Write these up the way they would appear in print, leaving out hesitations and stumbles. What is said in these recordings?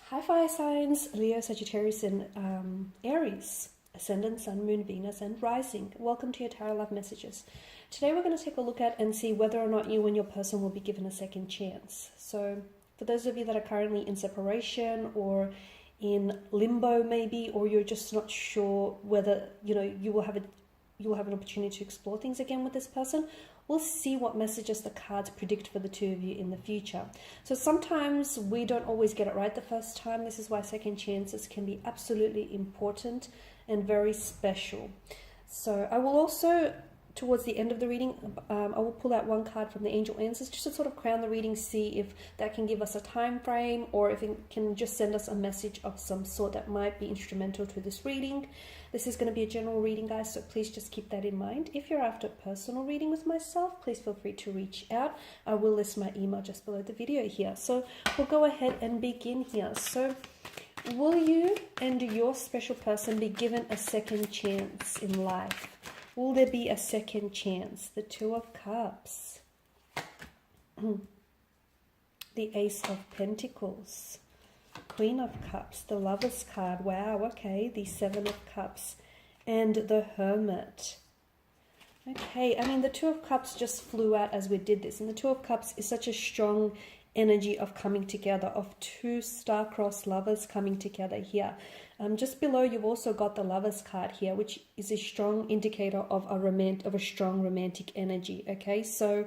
Hi fire signs, Leo, Sagittarius and Aries, Ascendant, Sun, Moon, Venus and Rising. Welcome to your Tarot Love Messages. Today we're going to take a look at and see whether or not you and your person will be given a second chance. So for those of you that are currently in separation or in limbo maybe, or you're just not sure whether you will have an opportunity to explore things again with this person, we'll see what messages the cards predict for the two of you in the future. So sometimes we don't always get it right the first time. This is why second chances can be absolutely important and very special. So I will also, towards the end of the reading, I will pull out one card from the Angel Answers just to sort of crown the reading, see if that can give us a time frame or if it can just send us a message of some sort that might be instrumental to this reading. This is going to be a general reading, guys, so please just keep that in mind. If you're after a personal reading with myself, please feel free to reach out. I will list my email just below the video here. So we'll go ahead and begin here. So will you and your special person be given a second chance in life? Will there be a second chance? The Two of Cups. The Ace of Pentacles. Queen of Cups. The Lover's card. Wow, okay. The Seven of Cups. And the Hermit. Okay, I mean, the Two of Cups just flew out as we did this. And the Two of Cups is such a strong energy of coming together, of two star-crossed lovers coming together here. Just below, you've also got the Lover's card here, which is a strong indicator of a strong romantic energy. Okay, so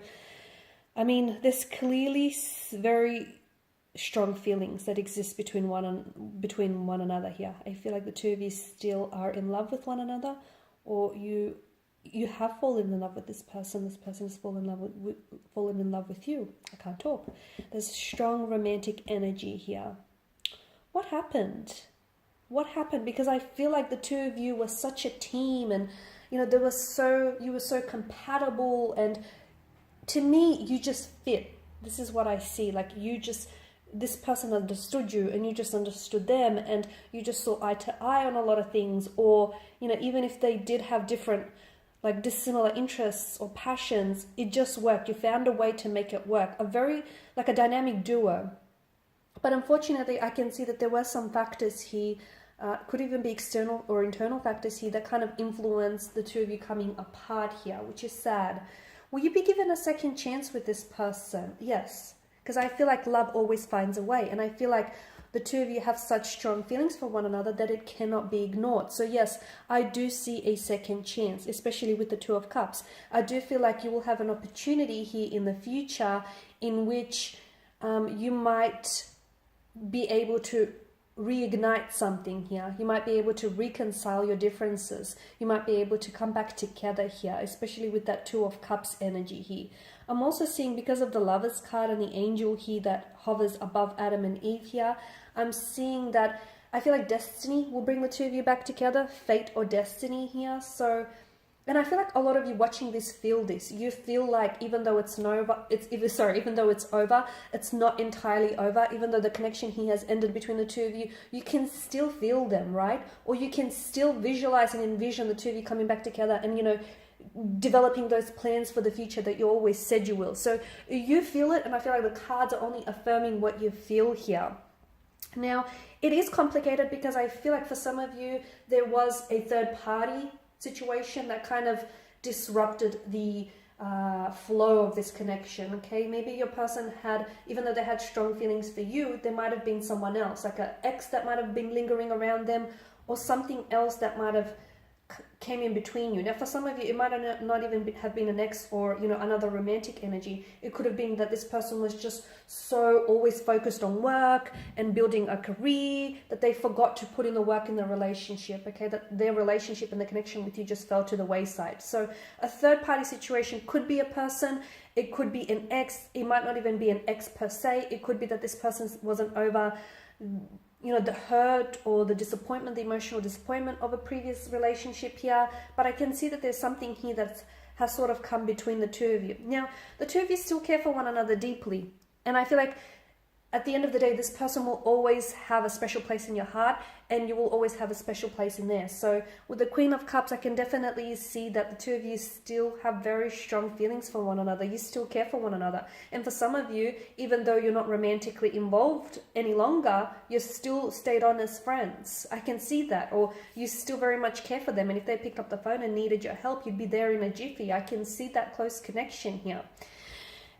I mean, there's clearly very strong feelings that exist between one another here. I feel like the two of you still are in love with one another, or you have fallen in love with this person. This person has fallen in love with you. I can't talk. There's strong romantic energy here. What happened? What happened? Because I feel like the two of you were such a team, and you were so compatible, and to me you just fit. This is what I see. Like this person understood you and you just understood them, and you just saw eye to eye on a lot of things. Or even if they did have different, like dissimilar interests or passions, it just worked. You found a way to make it work. Like a dynamic duo. But unfortunately, I can see that there were some factors here, could even be external or internal factors here, that kind of influence the two of you coming apart here, which is sad. Will you be given a second chance with this person? Yes, because I feel like love always finds a way, and I feel like the two of you have such strong feelings for one another that it cannot be ignored. So yes, I do see a second chance, especially with the Two of Cups. I do feel like you will have an opportunity here in the future in which you might be able to reignite something here. You might be able to reconcile your differences. You might be able to come back together here, especially with that Two of Cups energy here. I'm also seeing, because of the Lover's card and the angel here that hovers above Adam and Eve here, I'm seeing that I feel like destiny will bring the two of you back together, fate or destiny here. So, and I feel like a lot of you watching this feel this. You feel like even though it's over, it's not entirely over. Even though the connection here has ended between the two of you, you can still feel them, right? Or you can still visualize and envision the two of you coming back together and, developing those plans for the future that you always said you will. So you feel it, and I feel like the cards are only affirming what you feel here. Now, it is complicated because I feel like for some of you, there was a third party situation that kind of disrupted the flow of this connection. Okay, maybe your person had, even though they had strong feelings for you, there might have been someone else, like an ex that might have been lingering around them, or something else that might have came in between you. Now, for some of you, it might not even have been an ex or another romantic energy. It could have been that this person was just so always focused on work and building a career that they forgot to put in the work in the relationship. Okay, that their relationship and the connection with you just fell to the wayside. So a third party situation could be a person. It could be an ex. It might not even be an ex per se. It could be that this person wasn't over the hurt or the disappointment, the emotional disappointment of a previous relationship here. But I can see that there's something here that has sort of come between the two of you. Now, the two of you still care for one another deeply. And I feel like at the end of the day, this person will always have a special place in your heart, and you will always have a special place in there. So with the Queen of Cups, I can definitely see that the two of you still have very strong feelings for one another. You still care for one another. And for some of you, even though you're not romantically involved any longer, you still stayed on as friends. I can see that. Or you still very much care for them. And if they picked up the phone and needed your help, you'd be there in a jiffy. I can see that close connection here.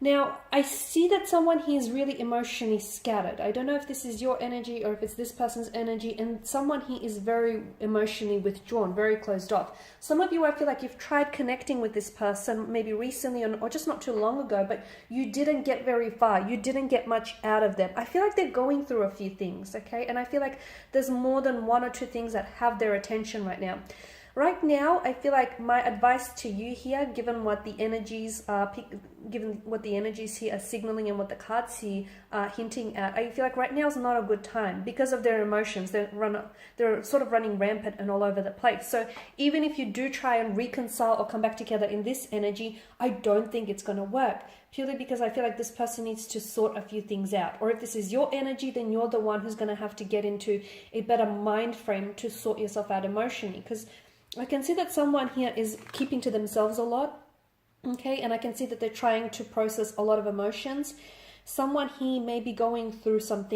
Now, I see that someone here is really emotionally scattered. I don't know if this is your energy or if it's this person's energy, and someone here is very emotionally withdrawn, very closed off. Some of you, I feel like you've tried connecting with this person maybe recently or just not too long ago, but you didn't get very far. You didn't get much out of them. I feel like they're going through a few things, okay? And I feel like there's more than one or two things that have their attention right now. Right now, I feel like my advice to you here, given what the energies here are signaling and what the cards here are hinting at, I feel like right now is not a good time because of their emotions. They're sort of running rampant and all over the place. So even if you do try and reconcile or come back together in this energy, I don't think it's going to work. Purely because I feel like this person needs to sort a few things out. Or if this is your energy, then you're the one who's going to have to get into a better mind frame to sort yourself out emotionally. Because I can see that someone here is keeping to themselves a lot, okay? And I can see that they're trying to process a lot of emotions. Someone here may be going through some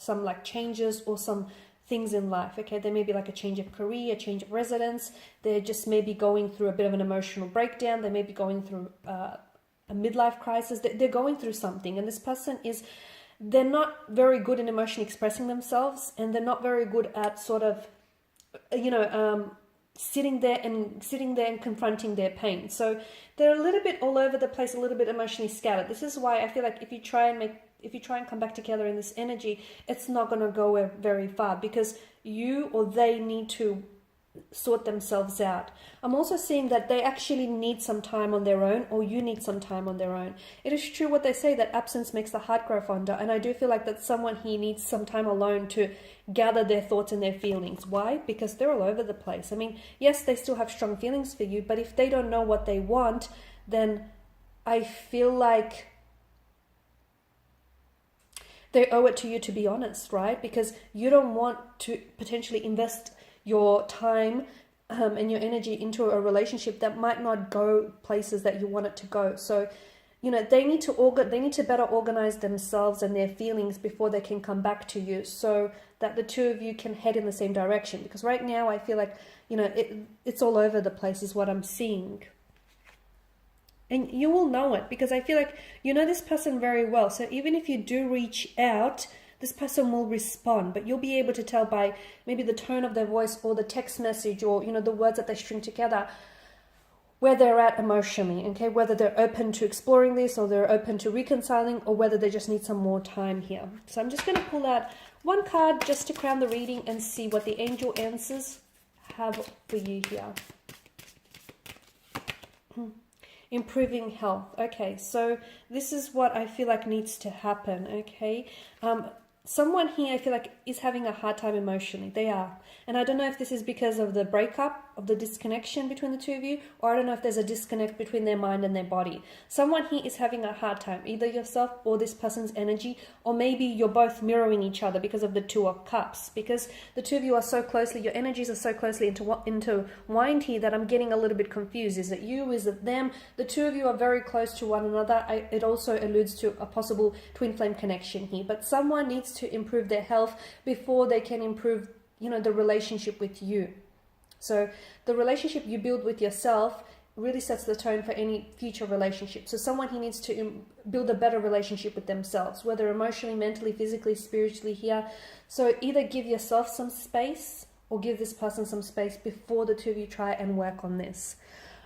like changes or some things in life, okay? There may be like a change of career, a change of residence. They're just maybe going through a bit of an emotional breakdown. They may be going through a midlife crisis. They're going through something, and this person they're not very good in emotionally expressing themselves, and they're not very good at sort of, sitting there and confronting their pain. So they're a little bit all over the place, a little bit emotionally scattered. This is why I feel like if you try and come back together in this energy, it's not going to go very far because you or they need to sort themselves out. I'm also seeing that they actually need some time on their own, or you need some time on their own. It is true what they say, that absence makes the heart grow fonder, and I do feel like that someone here needs some time alone to gather their thoughts and their feelings. Why? Because they're all over the place. I mean, yes, they still have strong feelings for you, but if they don't know what they want, then I feel like they owe it to you to be honest, right? Because you don't want to potentially invest your time and your energy into a relationship that might not go places that you want it to go. So, they need to better organize themselves and their feelings before they can come back to you, so that the two of you can head in the same direction. Because right now I feel like, it's all over the place is what I'm seeing. And you will know it because I feel like you know this person very well. So even if you do reach out, this person will respond, but you'll be able to tell by maybe the tone of their voice or the text message or, the words that they string together where they're at emotionally, okay? Whether they're open to exploring this or they're open to reconciling or whether they just need some more time here. So I'm just going to pull out one card just to crown the reading and see what the angel answers have for you here. Improving health. Okay, so this is what I feel like needs to happen, okay? Someone here I feel like is having a hard time emotionally. They are. And I don't know if this is because of the breakup, of the disconnection between the two of you, or I don't know if there's a disconnect between their mind and their body. Someone here is having a hard time, either yourself or this person's energy, or maybe you're both mirroring each other because of the Two of Cups. Because the two of you are so closely, your energies are so closely intertwined here that I'm getting a little bit confused. Is it you? Is it them? The two of you are very close to one another. It also alludes to a possible twin flame connection here. But someone needs to improve their health before they can improve, the relationship with you. So the relationship you build with yourself really sets the tone for any future relationship. So someone here needs to build a better relationship with themselves, whether emotionally, mentally, physically, spiritually here. So either give yourself some space or give this person some space before the two of you try and work on this.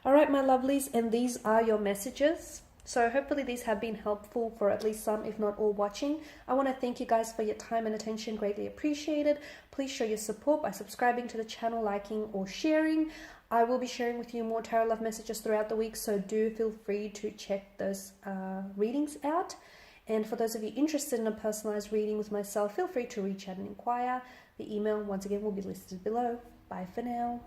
All right, my lovelies, and these are your messages. So hopefully these have been helpful for at least some, if not all, watching. I want to thank you guys for your time and attention, greatly appreciated. Please show your support by subscribing to the channel, liking or sharing. I will be sharing with you more tarot love messages throughout the week, so do feel free to check those readings out. And for those of you interested in a personalized reading with myself, feel free to reach out and inquire. The email, once again, will be listed below. Bye for now.